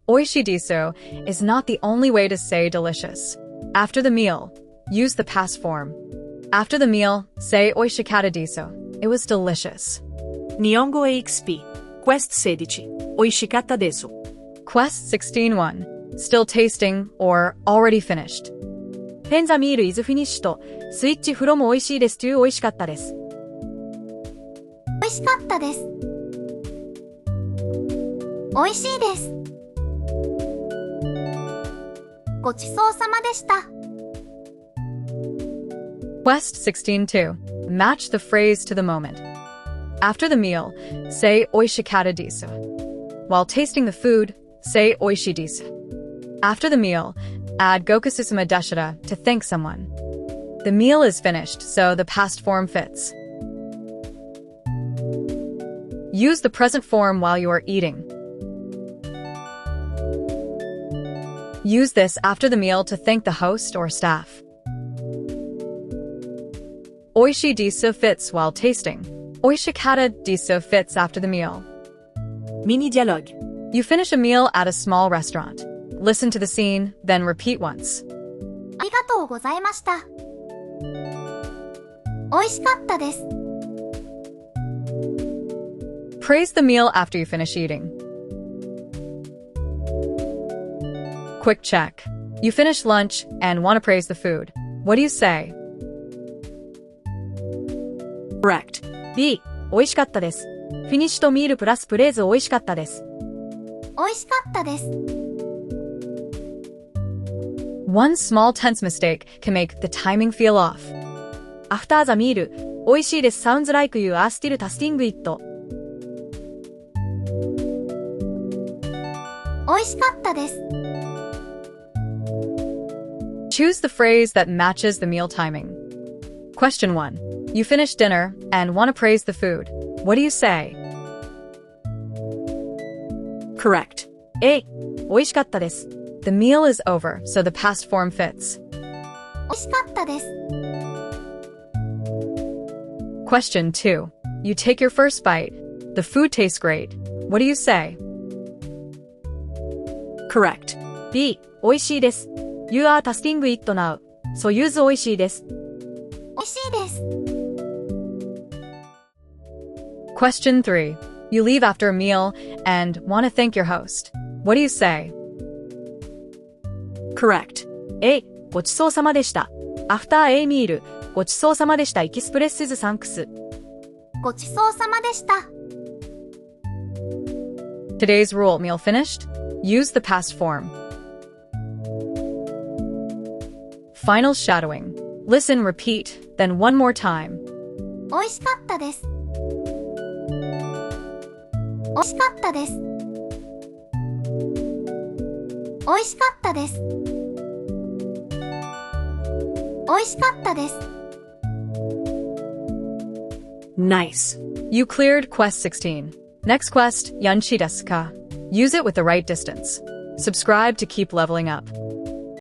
Oishi desu is not the only way to say delicious. After the meal, use the past form. After the meal, say oishikatta desu. It was delicious. Nihongo EXP. Quest 16. Oishikatta desu. Quest 16-1. Still tasting or already finished. ペンザミール is finished. スイッチ from おいしいです to おいしかったです。おいしかったです。おいしいです。ごちそうさまでした。Quest 16-2. Match the phrase to the moment. After the meal, say oishikatta desu. While tasting the food, say oishi desu. After the meal, add gokususuma deshita to thank someone. The meal is finished, so the past form fits. Use the present form while you are eating. Use this after the meal to thank the host or staff. Oishi desu fits while tasting. Oishikatta desu fits after the meal. Mini dialogue. You finish a meal at a small restaurant. Listen to the scene, then repeat once. ありがとうございました。おいしかったです。Praise the meal after you finish eating. Quick check. You finish lunch and want to praise the food. What do you say? Correct. B. おいしかったです。Finished meal plus praise おいしかったです。おいしかったです。One small tense mistake can make the timing feel off. After the meal, おいしいです sounds like you are still tasting it. おいしかったです。Choose the phrase that matches the meal timing. Question 1. You finish dinner and want to praise the food. What do you say? Correct. A. おいしかったです。The meal is over, so the past form fits. おいしかったです。Question 2. You take your first bite. The food tastes great. What do you say? Correct. B. おいしいです。You are tasting it now. So use おいしいです。おいしいです。Question 3. You leave after a meal and want to thank your host. What do you say? Correct. A. ごちそうさまでした。After a meal, ごちそうさまでした expresses thanks. ごちそうさまでした。Today's rule: meal finished? Use the past form. Final shadowing. Listen, repeat, then one more time. おいしかったです。おいしかったです。おいしかったです。おいしかったです。Nice. You cleared quest 16. Next quest, Yanchi desu ka? Use it with the right distance. Subscribe to keep leveling up.